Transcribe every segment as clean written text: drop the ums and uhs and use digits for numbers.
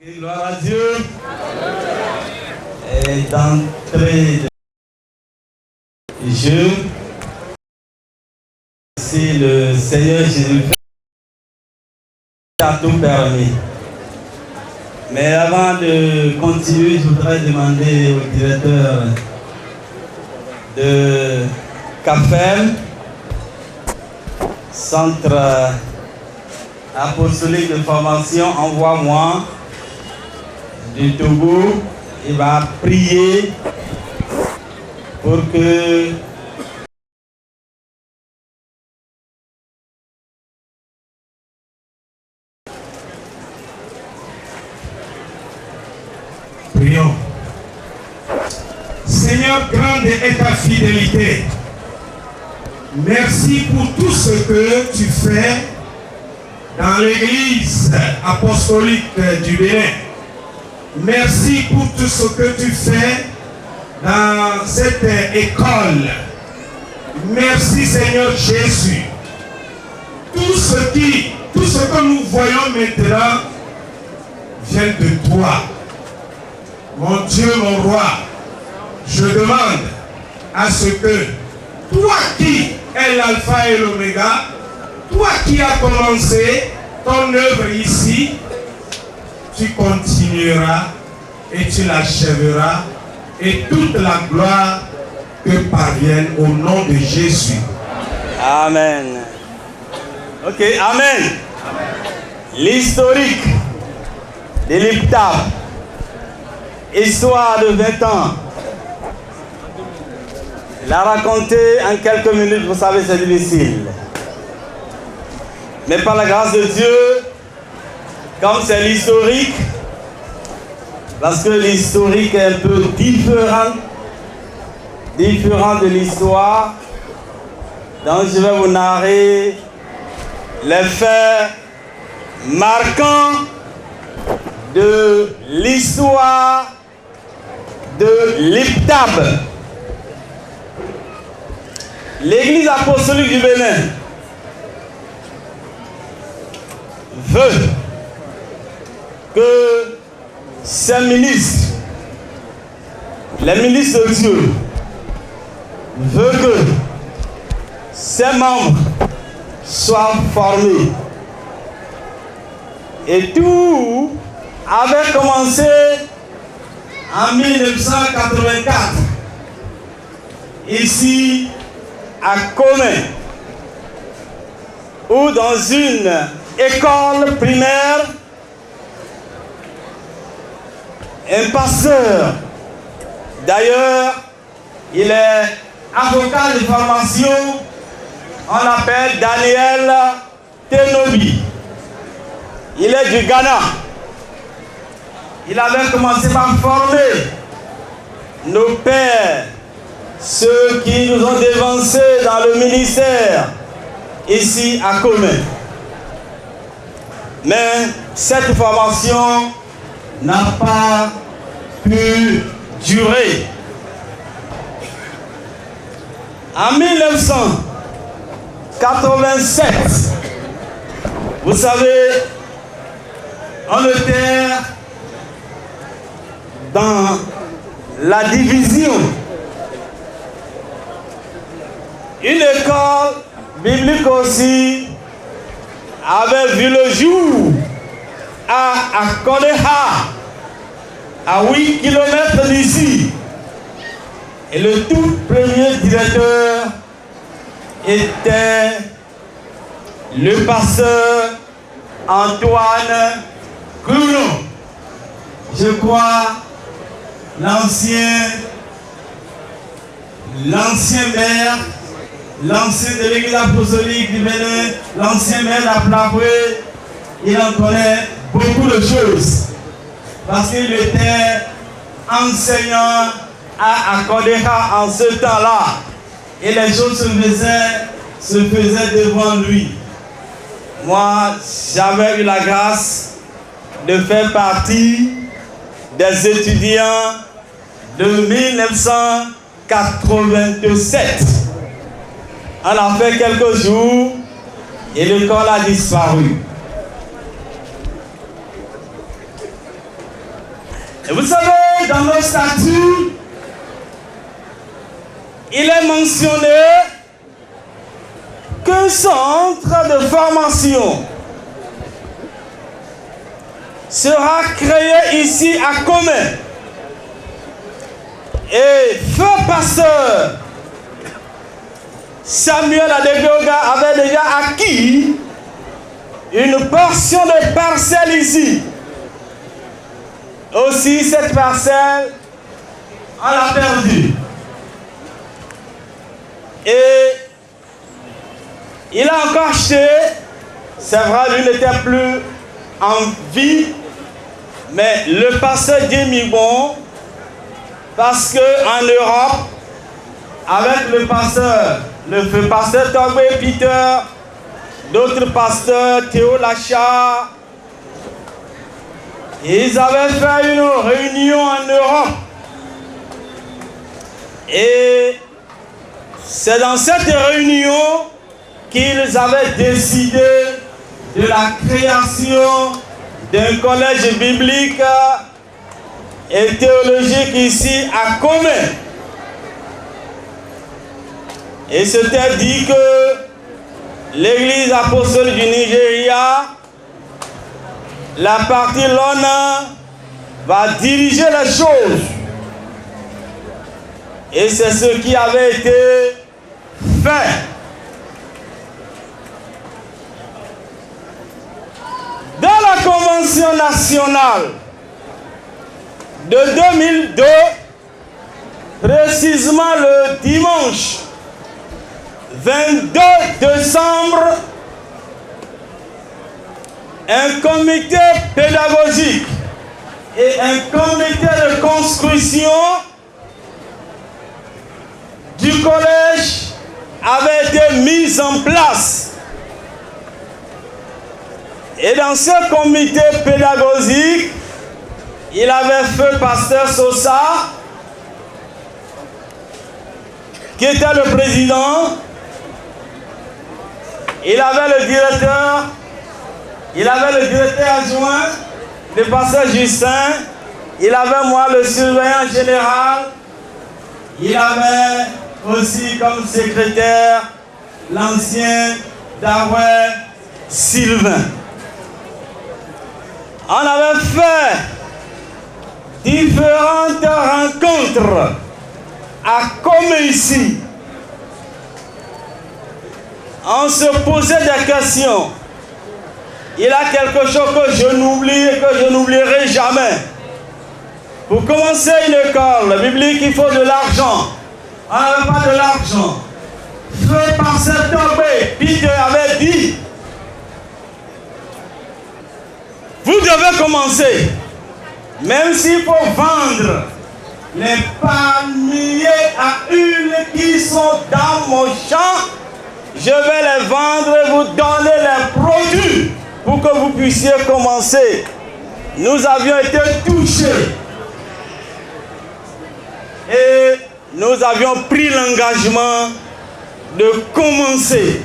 Gloire à Dieu. Et d'entrée de jeu, c'est le Seigneur Jésus qui a tout permis. Mais avant de continuer, je voudrais demander au directeur de CAFEM, Centre apostolique de formation, envoie-moi du Togo. Il va prier pour que prions. Seigneur, grande est ta fidélité. Merci pour tout ce que tu fais dans l'église apostolique du Bénin. Merci pour tout ce que tu fais dans cette école. Merci Seigneur Jésus. Tout ce que nous voyons maintenant vient de toi. Mon Dieu, mon roi, je demande à ce que toi qui es l'alpha et l'oméga, toi qui as commencé ton œuvre ici, tu continueras et tu l'achèveras, et toute la gloire te parvienne au nom de Jésus. Amen. Ok, Amen. L'historique de l'IPTAP, histoire de 20 ans. La raconter en quelques minutes, vous savez, c'est difficile. Mais par la grâce de Dieu, comme c'est l'historique, parce que l'historique est un peu différent de l'histoire, donc je vais vous narrer les faits marquants de l'histoire de l'IPTAB. L'église apostolique du Bénin veut que ces ministres, les ministres de Dieu, veulent que ces membres soient formés. Et tout avait commencé en 1984, ici à Comé, ou dans une école primaire, un pasteur, d'ailleurs, il est avocat de formation, on l'appelle Daniel Tenobi. Il est du Ghana. Il avait commencé par former nos pères, ceux qui nous ont dévancés dans le ministère, ici à Comé. Mais cette formation n'a pas pu durer. En 1987, vous savez, on était dans la division. Une école biblique aussi avait vu le jour à Koneha, à 8 km d'ici. Et le tout premier directeur était le pasteur Antoine Clounon. Je crois l'ancien maire, l'ancien de l'église apostolique du Bénin, l'ancien maire d'Aplaboué, il en connaît beaucoup de choses. Parce qu'il était enseignant à Kodeka en ce temps-là. Et les choses se faisaient devant lui. Moi, j'avais eu la grâce de faire partie des étudiants de 1987. On a fait quelques jours et l'école a disparu. Et vous savez, dans nos statuts, il est mentionné qu'un centre de formation sera créé ici à Commet. Et feu pasteur Samuel Adegboga avait déjà acquis une portion de parcelle ici. Aussi, cette parcelle, on l'a perdue. Et il a encore acheté, c'est vrai, lui n'était plus en vie, mais le pasteur Djemibon, parce qu'en Europe, avec le feu pasteur Togbe Peter, d'autres pasteurs, Théo Lacha, ils avaient fait une réunion en Europe. Et c'est dans cette réunion qu'ils avaient décidé de la création d'un collège biblique et théologique ici à Commet. Et c'était dit que l'église apostolique du Nigeria, la partie Lona, va diriger les choses. Et c'est ce qui avait été fait. Dans la Convention nationale de 2002, précisément le dimanche 22 décembre, un comité pédagogique et un comité de construction du collège avait été mis en place. Et dans ce comité pédagogique, il avait feu pasteur Sosa, qui était le président. Il avait le directeur, adjoint, le pasteur Justin, il avait moi le surveillant général, il avait aussi comme secrétaire l'ancien Daweh Sylvain. On avait fait différentes rencontres à Commet ici. On se posait des questions. Il y a quelque chose que je n'oublie et que je n'oublierai jamais. Pour commencer une école biblique, il faut de l'argent. On n'avait pas de l'argent. Feu pasteur Togbe Peter avait dit, vous devez commencer. Même s'il faut vendre les palmiers à huile qui sont dans mon champ, je vais les vendre et vous donner les produits pour que vous puissiez commencer. Nous avions été touchés et nous avions pris l'engagement de commencer.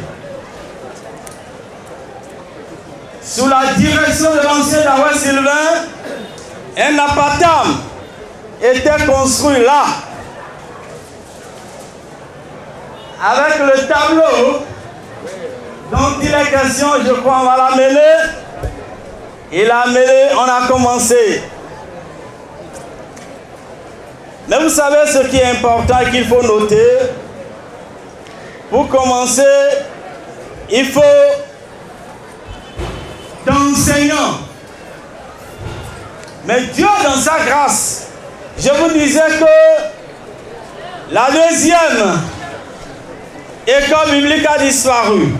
Sous la direction de l'ancien Daweh Sylvain, un apatam était construit là. Avec le tableau dont il est question, je crois on va l'amener. Il a amené, on a commencé. Mais vous savez ce qui est important et qu'il faut noter. Pour commencer, il faut d'enseignants. Mais Dieu dans sa grâce, je vous disais que la deuxième école biblique a disparu.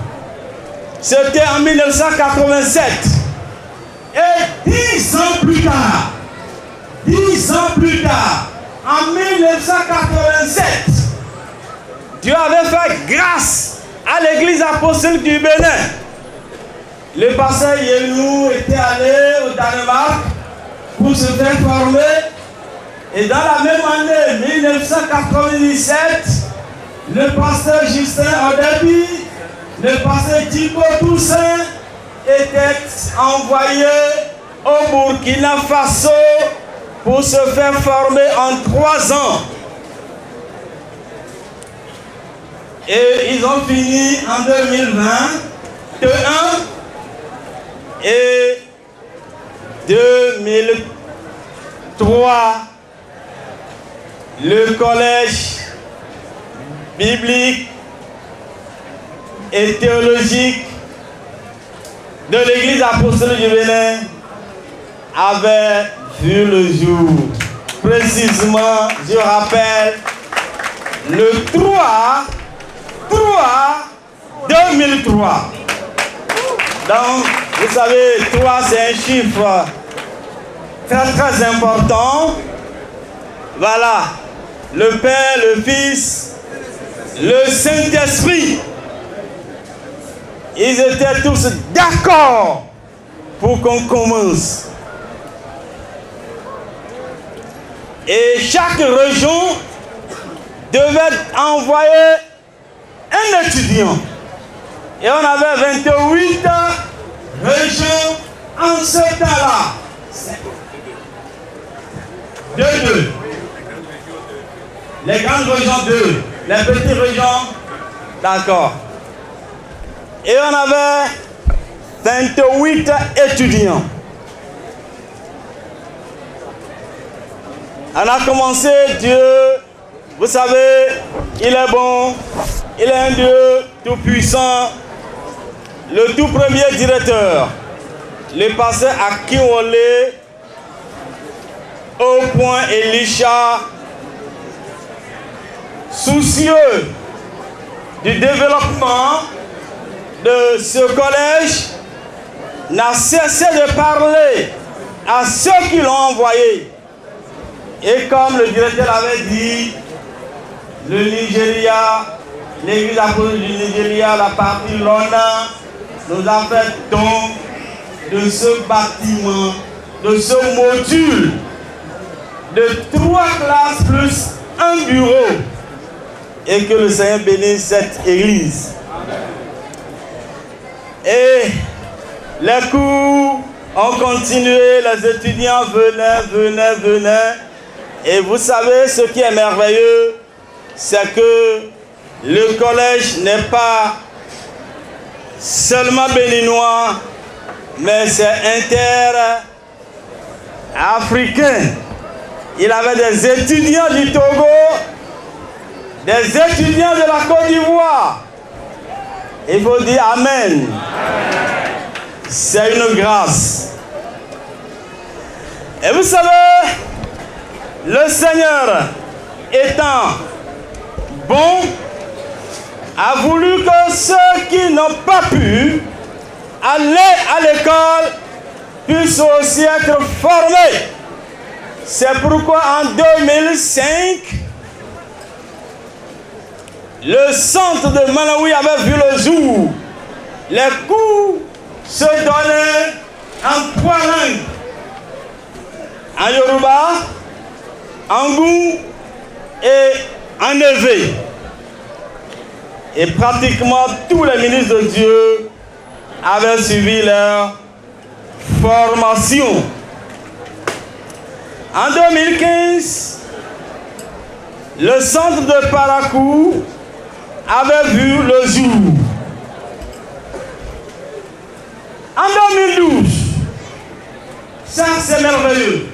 C'était en 1987. Et 10 ans plus tard, en 1987, Dieu avait fait grâce à l'église apostolique du Bénin. Le pasteur Yenou était allé au Danemark pour se faire former. Et dans la même année, 1997, le pasteur Justin Odebi, le pasteur Djiko Toussaint était envoyé au Burkina Faso pour se faire former en 3 ans. Et ils ont fini en 2021 et 2003. Le collège biblique et théologique de l'Église apostolique du Bénin avait vu le jour. Précisément, je rappelle, le 2003. Donc, vous savez, 3 c'est un chiffre très important. Voilà, le Père, le Fils, le Saint-Esprit. Ils étaient tous d'accord pour qu'on commence. Et chaque région devait envoyer un étudiant. Et on avait 28 régions en ce temps-là. 2. Les grandes régions 2. Les petites régions, d'accord. Et on avait 28 étudiants. On a commencé, Dieu, vous savez, il est bon, il est un Dieu tout-puissant. Le tout premier directeur, le pasteur Akiwole, au point Elisha, soucieux du développement de ce collège, n'a cessé de parler à ceux qui l'ont envoyé. Et comme le directeur avait dit, le Nigeria, l'église apostolique du Nigeria, la partie Lona, nous a fait don de ce bâtiment, de ce module, de 3 classes plus un bureau. Et que le Seigneur bénisse cette église. Et les cours ont continué, les étudiants venaient. Et vous savez, ce qui est merveilleux, c'est que le collège n'est pas seulement béninois, mais c'est inter-africain. Il avait des étudiants du Togo, des étudiants de la Côte d'Ivoire. Il faut dire Amen. C'est une grâce. Et vous savez, le Seigneur étant bon, a voulu que ceux qui n'ont pas pu aller à l'école puissent aussi être formés. C'est pourquoi en 2005, le centre de Malawi avait vu le jour. Les cours se donnaient en 3 langues. En Yoruba, en Ngou et en Evé. Et pratiquement tous les ministres de Dieu avaient suivi leur formation. En 2015, le centre de Parakou avait vu le jour. En 2012, ça c'est merveilleux,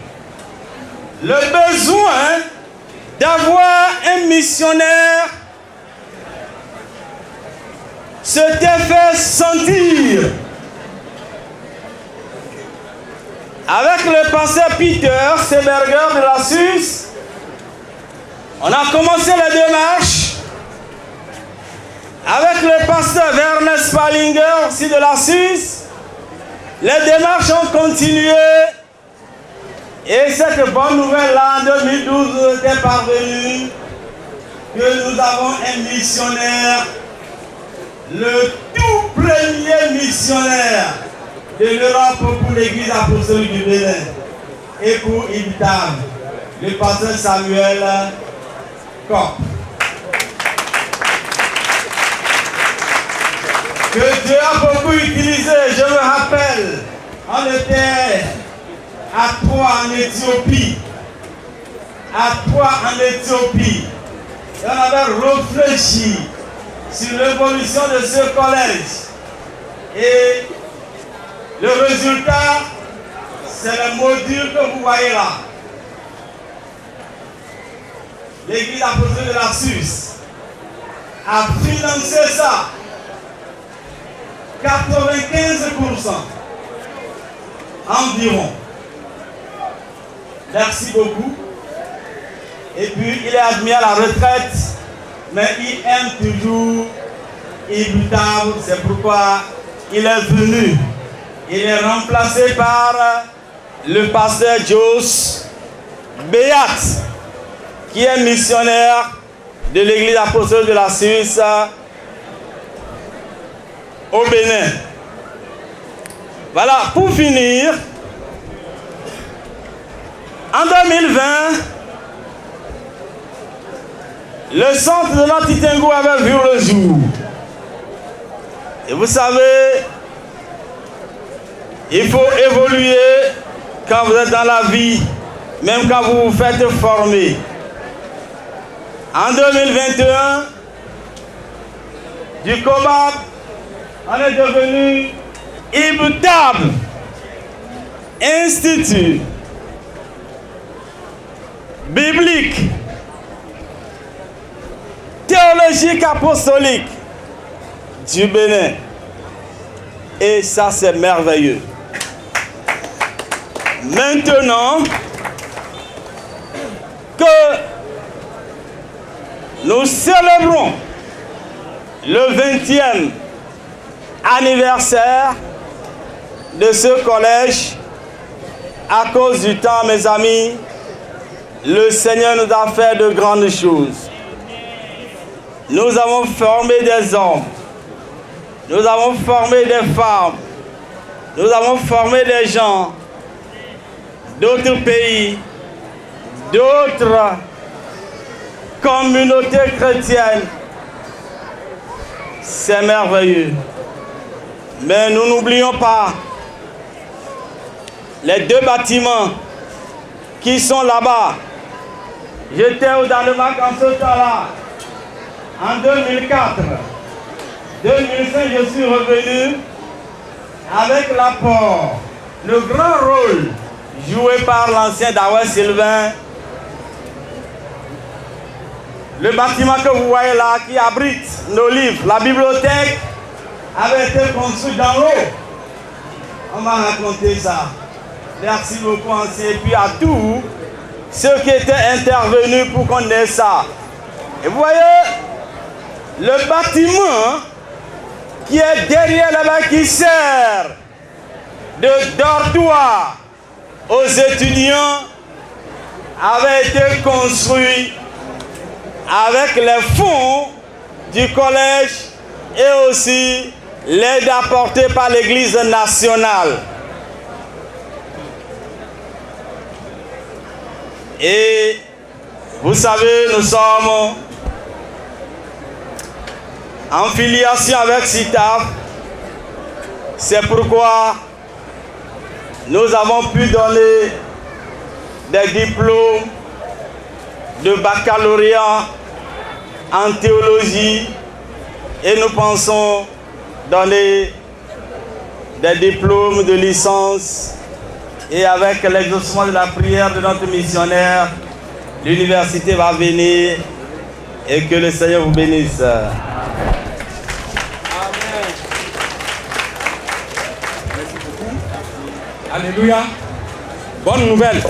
le besoin d'avoir un missionnaire s'était fait sentir. Avec le pasteur Peter Seberger de la Suisse, on a commencé les démarches. Avec le pasteur Werner Spalinger aussi de la Suisse, les démarches ont continué. Et cette bonne nouvelle-là, en 2012, était parvenue que nous avons un missionnaire, le tout premier missionnaire de l'Europe pour l'église apostolique du Bénin et pour Ibitam, le pasteur Samuel Kopp. Que Dieu a beaucoup utilisé, je me rappelle, on était à Troyes en Éthiopie à 3 en Éthiopie. Et on avait réfléchi sur l'évolution de ce collège. Et le résultat, c'est le module que vous voyez là. L'église apostolique de la Suisse a financé ça. 95% environ. Merci beaucoup. Et puis il est admis à la retraite, mais il aime toujours Ibn Tab, c'est pourquoi il est venu. Il est remplacé par le pasteur Jos Béat, qui est missionnaire de l'église apostolique de la Suisse au Bénin. Voilà, pour finir, en 2020, le centre de l'Antitengo avait vu le jour. Et vous savez, il faut évoluer quand vous êtes dans la vie, même quand vous vous faites former. En 2021, du Kobab, on est devenu Ibn Tab, Institut biblique, théologique apostolique du Bénin. Et ça, c'est merveilleux. Maintenant que nous célébrons le 20e anniversaire de ce collège, à cause du temps, mes amis, le Seigneur nous a fait de grandes choses. Nous avons formé des hommes, nous avons formé des femmes, nous avons formé des gens d'autres pays, d'autres communautés chrétiennes. C'est merveilleux. Mais nous n'oublions pas les 2 bâtiments qui sont là-bas. J'étais au Danemark en ce temps-là, en 2004. 2005, je suis revenu avec l'apport, le grand rôle joué par l'ancien Dawes Sylvain. Le bâtiment que vous voyez là, qui abrite nos livres, la bibliothèque, avait été construit dans l'eau. On m'a raconté ça. Merci beaucoup, ancien. Et puis à tous ceux qui étaient intervenus pour qu'on ait ça. Et vous voyez, le bâtiment qui est derrière là-bas, qui sert de dortoir aux étudiants, avait été construit avec les fonds du collège et aussi l'aide apportée par l'Église nationale. Et vous savez, nous sommes en filiation avec CITAF. C'est pourquoi nous avons pu donner des diplômes de baccalauréat en théologie et nous pensons donner des diplômes de licence, et avec l'exaucement de la prière de notre missionnaire, l'université va venir et que le Seigneur vous bénisse. Amen. Merci beaucoup. Alléluia. Bonne nouvelle.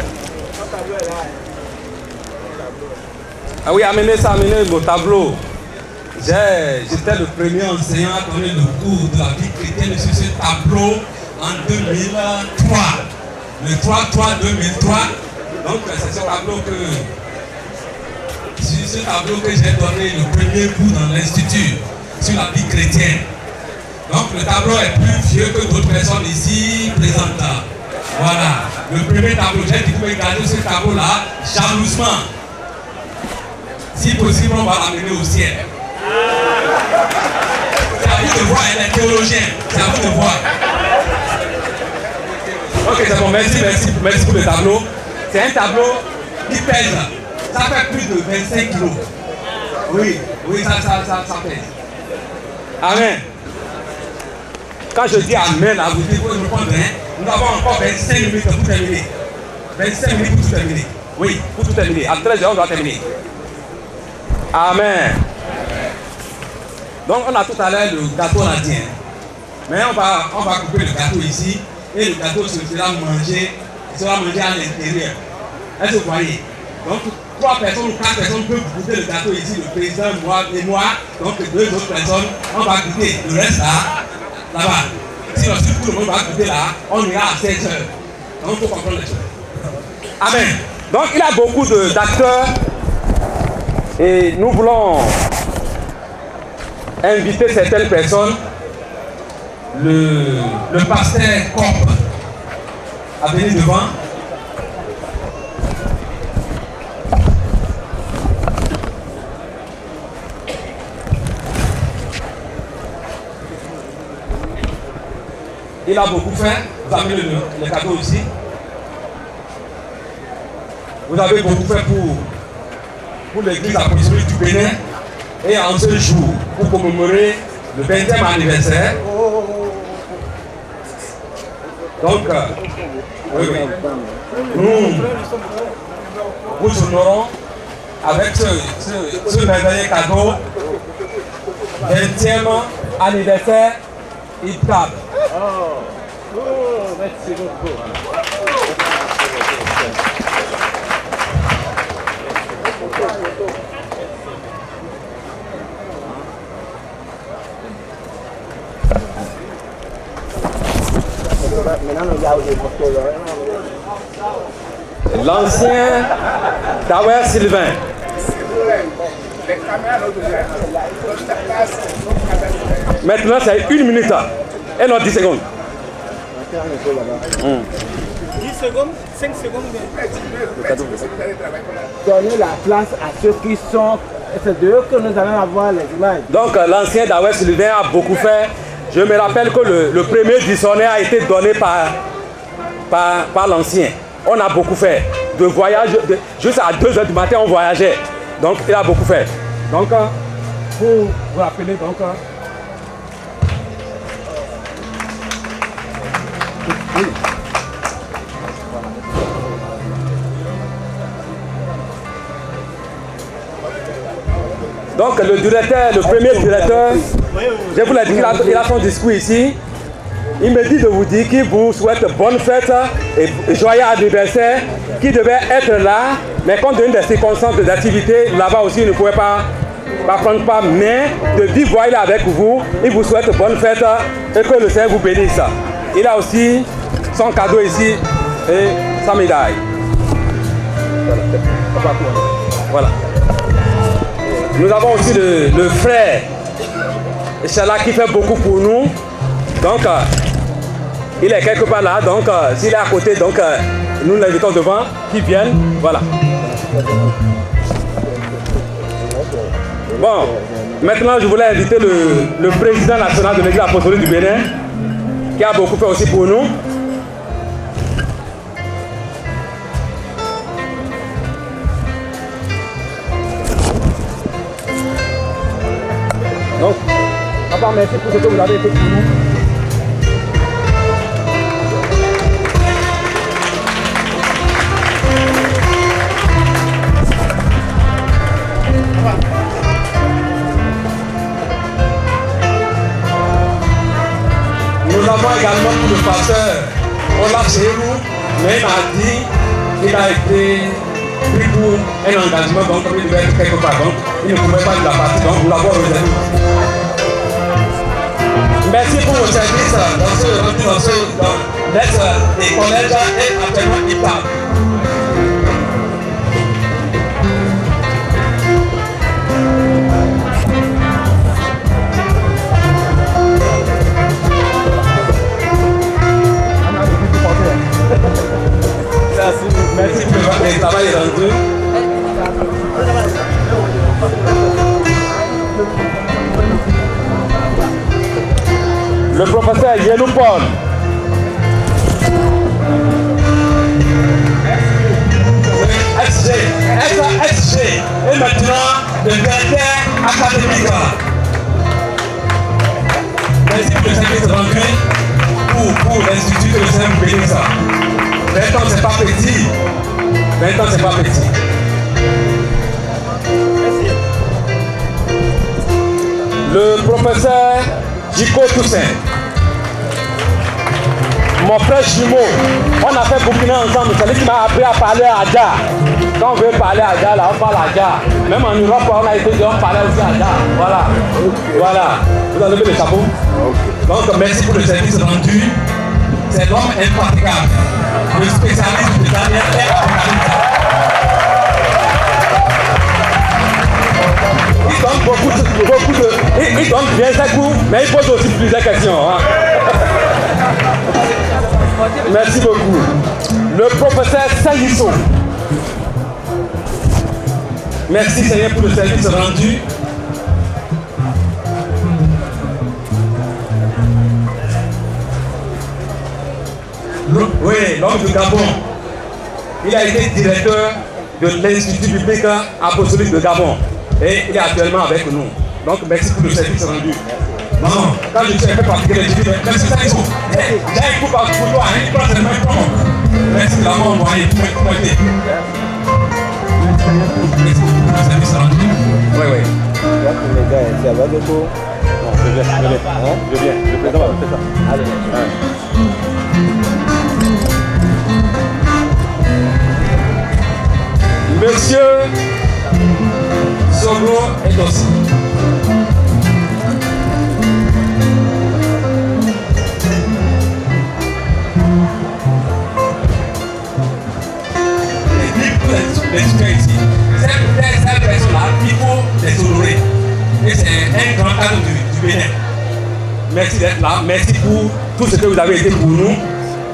Ah oui, amenez ça, amenez vos tableaux. J'étais le premier enseignant à donner le cours de la vie chrétienne sur ce tableau en 2003. Le 3-3-2003. Donc c'est ce tableau que j'ai donné le premier cours dans l'institut sur la vie chrétienne. Donc le tableau est plus vieux que d'autres personnes ici présentes. Voilà. Le premier tableau, j'ai dit que vous pouvez garder ce tableau-là jalousement. Si possible, on va l'amener au ciel. C'est à vous de voir, elle est théologienne. C'est à vous de voir. Ok, c'est bon, merci pour le tableau. C'est un tableau qui pèse Ça fait plus de 25 kilos. Oui, oui, ça pèse. Amen. Quand je dis Amen, là, vous devez répondre, hein, nous avons encore 25 minutes pour terminer. 25 minutes pour tout terminer. Oui, pour tout terminer. À 13h, on doit terminer. Amen. Donc, on a tout à l'heure le gâteau indien. Mais on va couper le gâteau ici et le gâteau sera mangé à l'intérieur. Est-ce que vous voyez? Donc, 3 personnes ou 4 personnes peuvent goûter le gâteau ici, le président, moi et moi. Donc, 2 autres personnes, on va goûter. Le reste là-bas. Si ensuite tout le monde va goûter là, on ira à 16h. Donc, il faut comprendre les choses. Amen. Donc, il y a beaucoup d'acteurs et nous voulons inviter certaines personnes. Le pasteur Corp a venu devant. Il a beaucoup fait. Vous avez le cadeau ici. Vous avez beaucoup fait pour l'église apostolique du Bénin. Et en ce jour, pour commémorer le 20e anniversaire. Donc, nous vous honorons avec ce merveilleux cadeau, 20e anniversaire IPCAP. Merci beaucoup. L'ancien Dawer Sylvain. Maintenant, c'est 1 minute et non 10 secondes. 10 secondes, 5 secondes. Donner la place à ceux qui sont. C'est de eux que nous allons avoir les images. Donc, l'ancien Dawer Sylvain a beaucoup fait. Je me rappelle que le premier dictionnaire a été donné par l'ancien. On a beaucoup fait. De voyage, juste à 2h du matin, on voyageait. Donc, il a beaucoup fait. Donc, pour vous rappeler, donc. Oui. Donc, le directeur, le premier directeur, je vous l'ai dit, il a son discours ici. Il me dit de vous dire qu'il vous souhaite bonne fête et joyeux anniversaire, qui devait être là, mais compte tenu des circonstances d'activité, là-bas aussi, il ne pouvait pas prendre part, mais de vive voix, il est avec vous. Il vous souhaite bonne fête et que le Seigneur vous bénisse. Il a aussi son cadeau ici et sa médaille. Voilà. Nous avons aussi le frère Inch'Allah qui fait beaucoup pour nous. Donc, il est quelque part là. Donc, s'il est à côté, donc, nous l'invitons devant, qu'il vienne. Voilà. Bon, maintenant, je voulais inviter le président national de l'église apostolique du Bénin, qui a beaucoup fait aussi pour nous. Donc, papa, merci pour ce que vous avez fait pour nous. Nous avons également pour le pasteur Olaf Serou, mais il m'a dit qu'il a été pris pour un engagement, donc il devait être quelque part, donc il ne pouvait pas de la partie, donc nous l'avons retenu. Merci pour vos services dans les collèges et actuellement IPCAP. Merci pour le travail rendu. Le professeur Yelou Paul. XG. petit. 20 ans, c'est pas petit. Le professeur Jiko Toussaint, mon frère jumeau, on a fait Burkina ensemble, c'est lui qui m'a appris à parler à Adja. Quand on veut parler à Adja, là on parle à Adja. Même en Europe, on a été on parlait aussi à Adja. Voilà. Okay. Voilà. Vous enlevez le chapeau. Okay. Donc merci pour le service rendu. C'est l'homme infatigable. Le spécialiste de Daniel est infatigable. Il donne beaucoup de... Il donne bien ses coups, mais il pose aussi plusieurs questions. Hein. Merci beaucoup. Le professeur Saïsso. Merci Seigneur pour le service rendu. Oui, l'homme du Gabon. Il a été directeur de l'Institut biblique apostolique de Gabon. Et il est actuellement avec nous. Donc merci pour le service rendu. Non, quand je suis un peu fatigué, je dis, merci Saïsso. J'ai un coup par toi, il prend ses mains, il prend mon coup. Merci de l'avoir envoyé, pour m'aider. Merci pour le service rendu. Oui, oui. Les gars, c'est avec le tour. Non, je viens. Le président va faire ça. Allez. Monsieur Soglo est aussi. Les étudiants ici, cette personne-là, il faut les honorer. Et c'est un grand cadre du Bénin. Merci d'être là. Merci pour tout ce que vous avez été pour nous.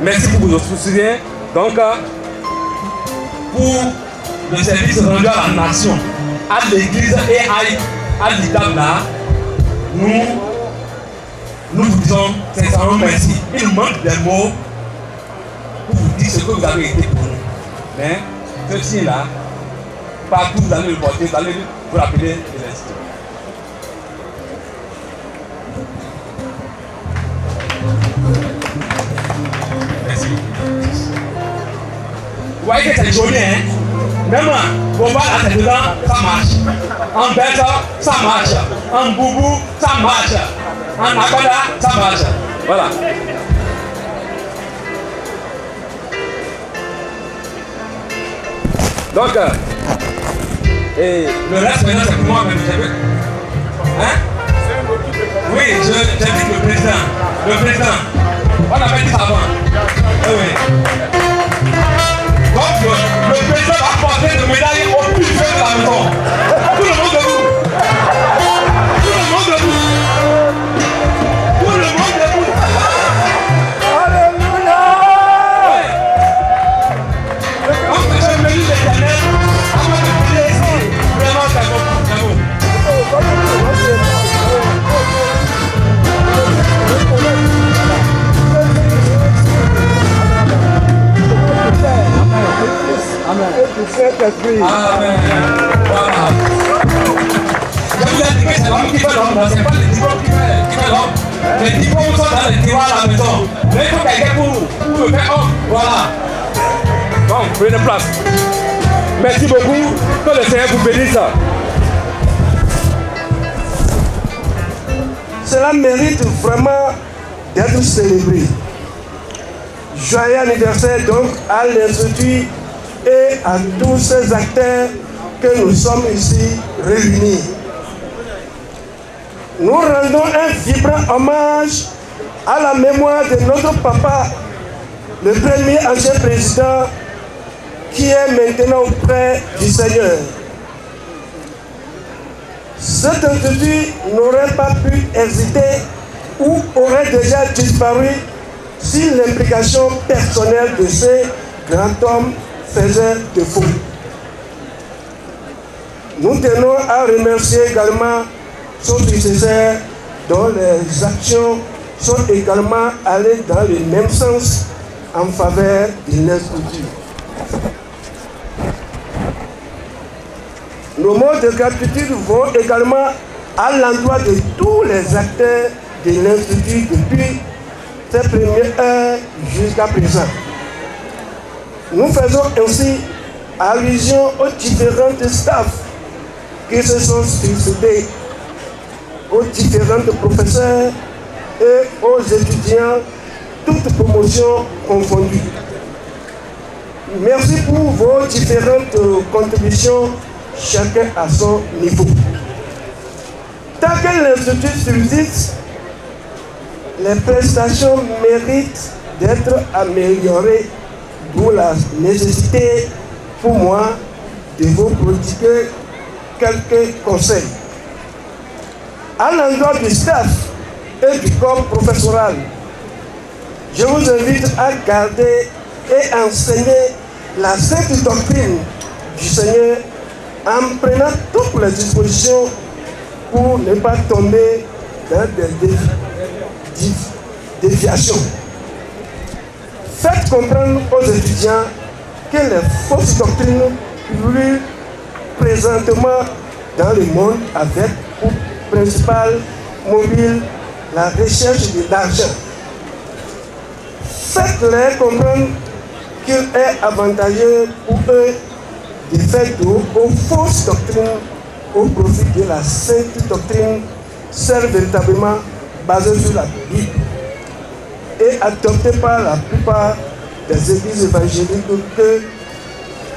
Merci pour vos soutiens. Donc, pour le service rendu à la nation, à l'église et à l'IDAB là, nous vous disons sincèrement merci. Il nous manque des mots pour vous dire ce que vous avez été pour nous. Mais ceci là, partout vous allez le porter, vous allez vous rappeler de l'institut. Merci. Vous voyez que c'est joli, hein? Même pour voir à tes dedans, ça marche. En bête, ça marche. En boubou, ça marche. En abada, ça marche. Voilà. Donc, et le reste maintenant c'est pour moi même. Hein? Oui, j'invite le président. Le président. On avait dit ça avant. Oui. Donc, le président va porter de médailles au plus feu de la maison. Tout le monde debout. Tout le monde debout. Tout le monde debout. Alléluia. Donc, je me dis l'Éternel, avant de prier ici, vraiment c'est bon. Amen. Amen. Voilà. Je vous ai dit que c'est l'homme qui fait l'homme, c'est pas les diplômes qui fait l'homme. Les diplômes sont dans les tiroirs à la maison. Mais il faut quelqu'un pour me faire homme. Voilà. Bon, prenez place. Merci beaucoup. Que le Seigneur vous bénisse. Cela mérite vraiment d'être célébré. Joyeux anniversaire donc à l'Institut et à tous ces acteurs que nous sommes ici réunis. Nous rendons un vibrant hommage à la mémoire de notre papa, le premier ancien président qui est maintenant auprès du Seigneur. Cet institut n'aurait pas pu exister ou aurait déjà disparu si l'implication personnelle de ces grands hommes faisait défaut. Nous tenons à remercier également son successeur dont les actions sont également allées dans le même sens en faveur de l'Institut. Nos mots de gratitude vont également à l'endroit de tous les acteurs de l'Institut depuis ses premières heures jusqu'à présent. Nous faisons ainsi allusion aux différentes staffs qui se sont succédés, aux différents professeurs et aux étudiants, toutes promotions confondues. Merci pour vos différentes contributions, chacun à son niveau. Tant que l'Institut subsiste, les prestations méritent d'être améliorées, d'où la nécessité pour moi de vous prodiguer quelques conseils. À l'endroit du staff et du corps professoral, je vous invite à garder et enseigner la sainte doctrine du Seigneur en prenant toutes les dispositions pour ne pas tomber dans des déviations. Faites comprendre aux étudiants que les fausses doctrines fluent présentement dans le monde avec pour principal mobile la recherche de l'argent. Faites-leur comprendre qu'il est avantageux pour eux de faire dos aux fausses doctrines au profit de la sainte doctrine, celle véritablement basée sur la Bible et adoptée par la plupart des églises évangéliques que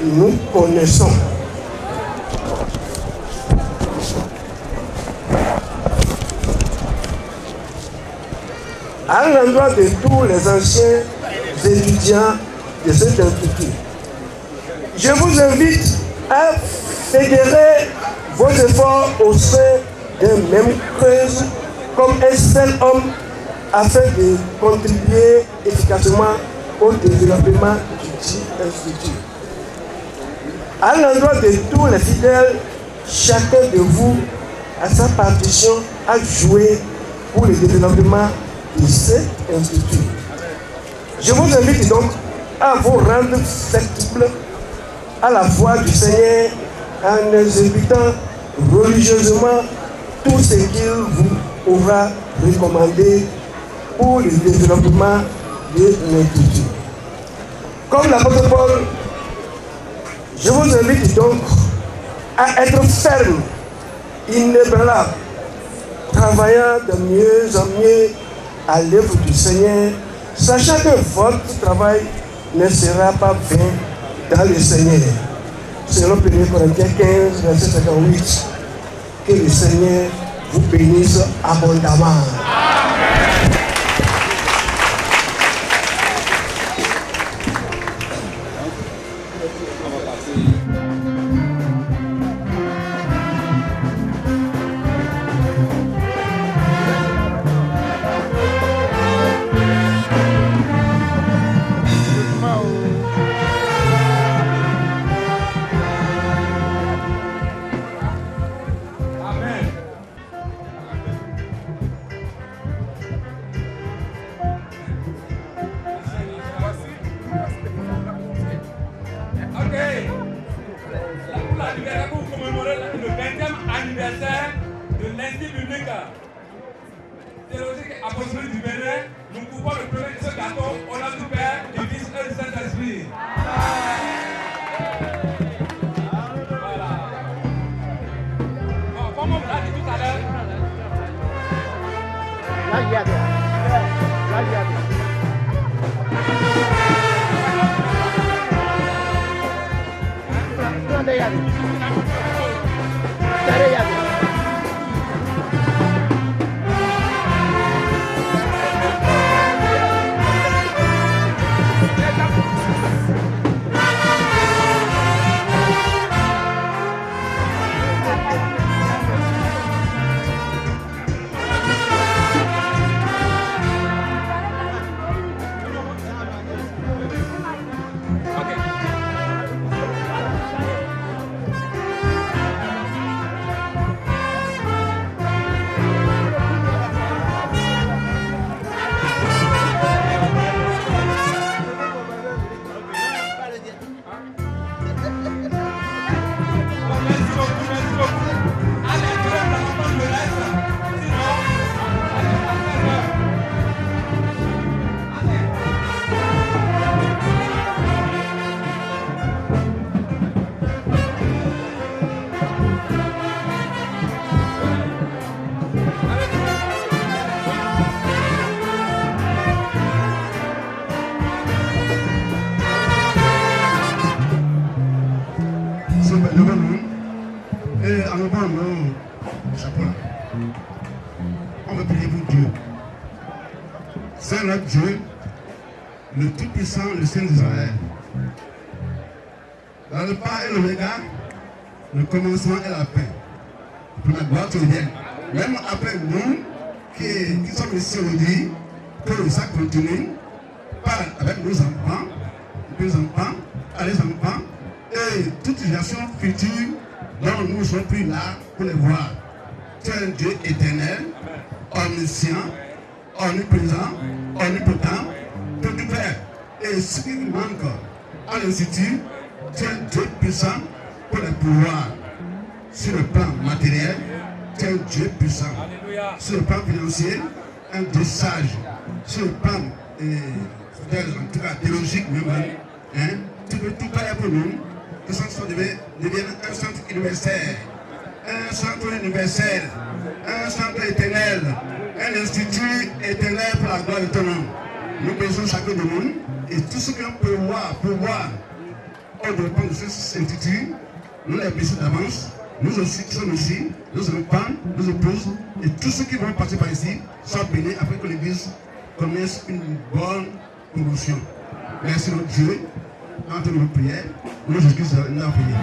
nous connaissons. À l'endroit de tous les anciens étudiants de cet institut, je vous invite à fédérer vos efforts au sein d'un même cause comme un seul homme afin de contribuer efficacement au développement du dit institut. À l'endroit de tous les fidèles, chacun de vous a sa partition à jouer pour le développement de cet institut. Je vous invite donc à vous rendre flexibles à la voix du Seigneur en exécutant religieusement tout ce qu'il vous aura recommandé pour le développement de l'institut. Comme l'apôtre Paul, je vous invite donc à être ferme, inébranlable, travaillant de mieux en mieux à l'œuvre du Seigneur, sachant que votre travail ne sera pas vain dans le Seigneur. Selon 1 Corinthiens 15, verset 58. Que le Seigneur vous bénisse abondamment. Apostolique du Bénin, nous coupons le premier de ce gâteau au nom du Père, du Fils et du Saint-Esprit. Voilà. Bon, comme on l'a dit tout à l'heure. enlevant nos chapeaux là, on va prier pour Dieu. C'est notre Dieu, le Tout-Puissant, le Saint d'Israël. Dans le pas et l'oméga, le commencement et la fin. Pour la gloire te revienne. Même après nous, qui sommes ici aujourd'hui, que ça continue, parle avec nos enfants, les enfants, et toute génération future dont nous ne sommes plus là pour les voir. Tu es un Dieu éternel, omniscient, omniprésent, omnipotent, tout Père. Et ce qui manque à l'Institut, tu es un Dieu puissant pour les pouvoirs. Sur le plan matériel, tu es un Dieu puissant. Sur le plan financier, un Dieu sage. Sur le plan, en tout cas théologique même, hein, tu peux tout faire pour nous. Que ce soit devienne un centre universel, un centre universel, un centre éternel, un institut éternel pour la gloire de ton nom. Nous besoin chacun de nous et tout ce qu'on peut voir, on dépend de cet institut, nous les bénissons d'avance, nous aussi qui sommes ici, nos enfants, nos épouses et tous ceux qui vont passer par ici soient bénis afin que l'Église connaisse une bonne promotion. Merci notre Dieu. Entre nos prières, nous Jésus-Christ nous a prié.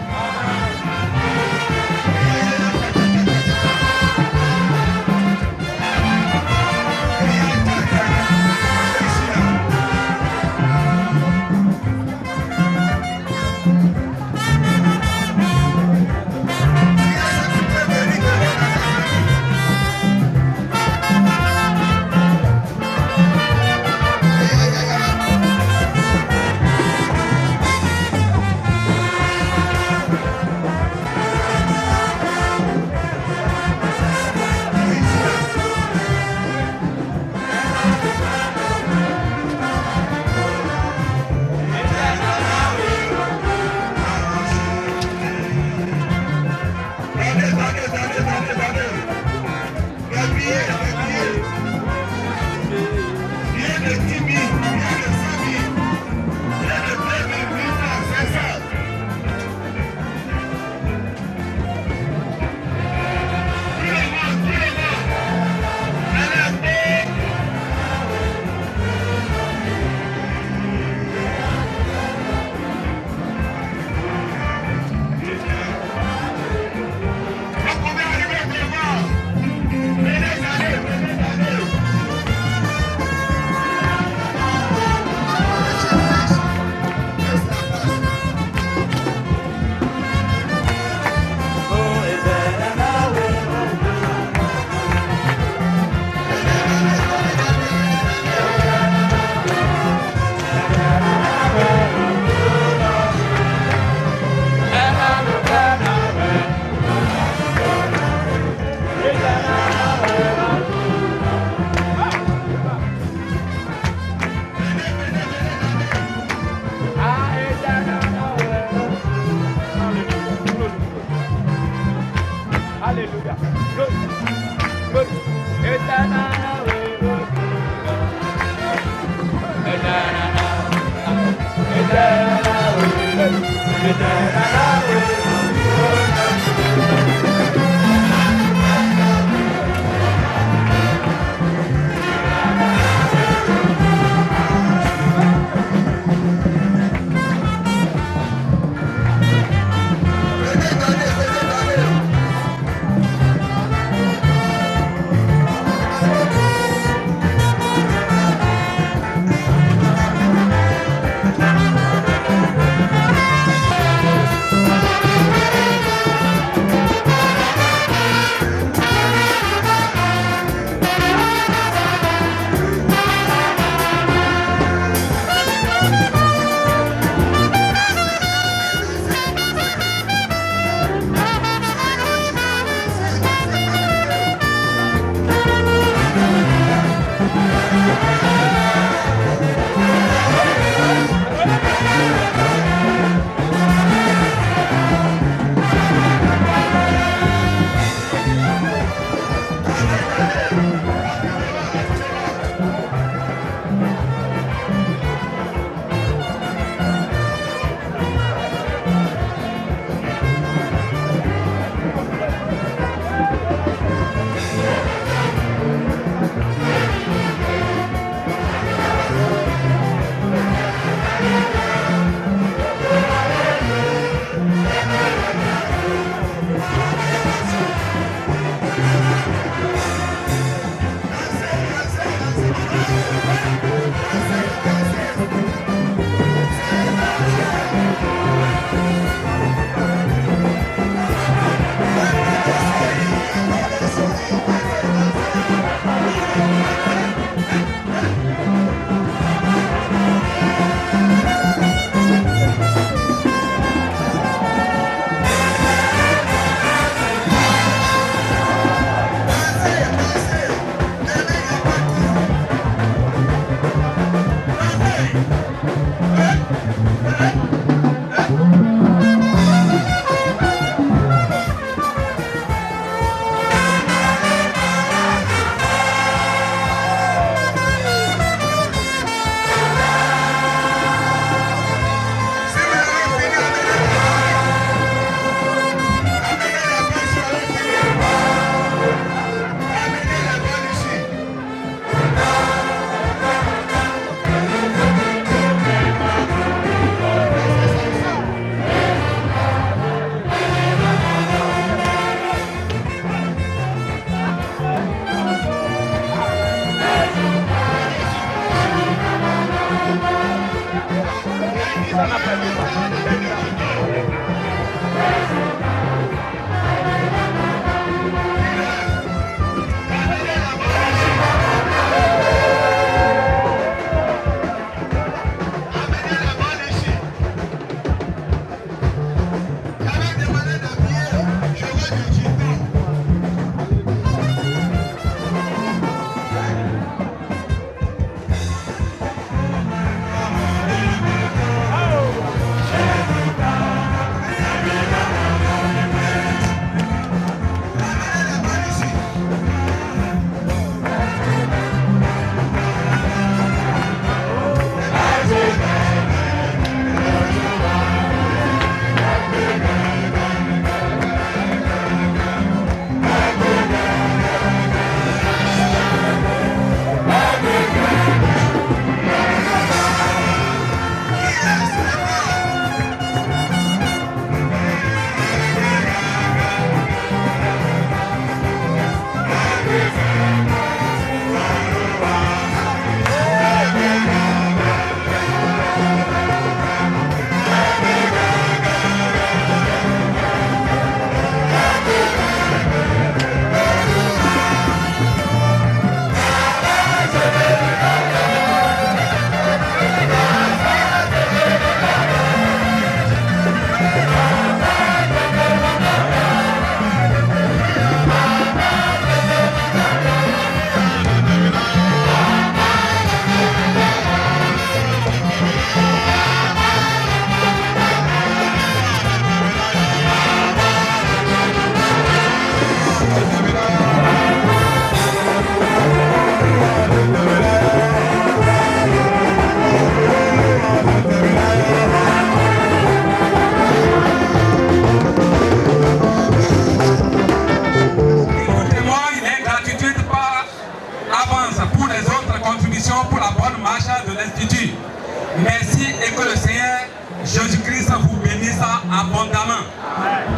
Merci et que le Seigneur Jésus-Christ vous bénisse abondamment.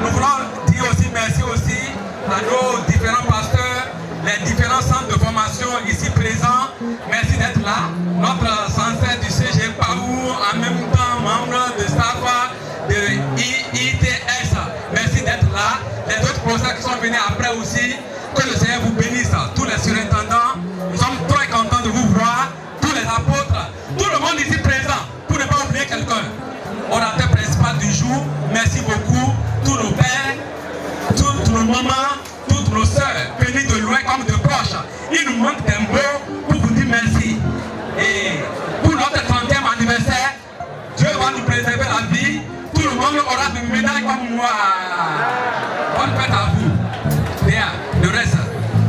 Nous voulons dire aussi merci aussi à nos différents pasteurs, les différents centres de formation ici présents. Merci d'être là. Notre censeur du CG Paou, en même temps membre de staff de IITS. Merci d'être là. Les autres professeurs qui sont venus après aussi, que le Seigneur vous bénisse. Tous les surintendants, nous sommes très contents de vous voir. Tous les apôtres, tout le monde ici présent, pour ne pas oublier quelqu'un. Orateur principal du jour, merci beaucoup. Tous nos pères, toutes nos mamans, toutes nos soeurs, venues de loin comme de proche. Il nous manque d'un mot pour vous dire merci. Et pour notre 30e anniversaire, Dieu va nous préserver la vie. Tout le monde aura de médailles comme moi. Bonne fête à vous. Bien, le reste,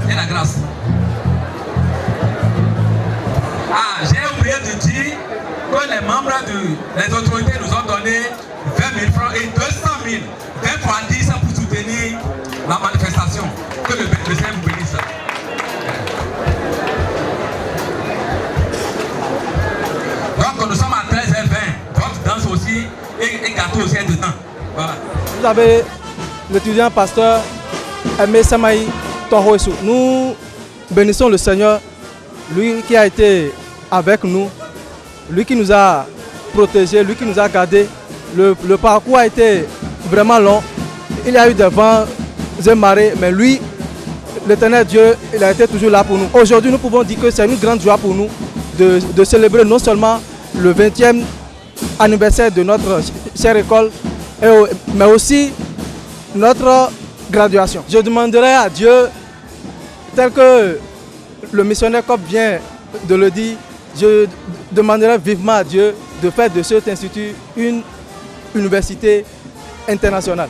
c'est la grâce. Ah, j'ai oublié de dire que les membres des autorités nous ont donné 20 000 francs et 200 000, 20 fois 10 pour soutenir la manifestation. Que le Seigneur vous bénisse. Donc nous sommes à 13h20, votre danse aussi et gâteau aussi est dedans. Voilà. Vous avez l'étudiant pasteur Aimé Samaï Tonroessou. Nous bénissons le Seigneur, lui qui a été avec nous, lui qui nous a protégés, lui qui nous a gardés. Le parcours a été vraiment long. Il y a eu des vents et marées, mais lui, l'Éternel Dieu, il a été toujours là pour nous. Aujourd'hui, nous pouvons dire que c'est une grande joie pour nous de célébrer non seulement le 20e anniversaire de notre chère école, mais aussi notre graduation. Je demanderai à Dieu, tel que le missionnaire Cop vient de le dire, je demanderai vivement à Dieu de faire de cet institut une université internationale.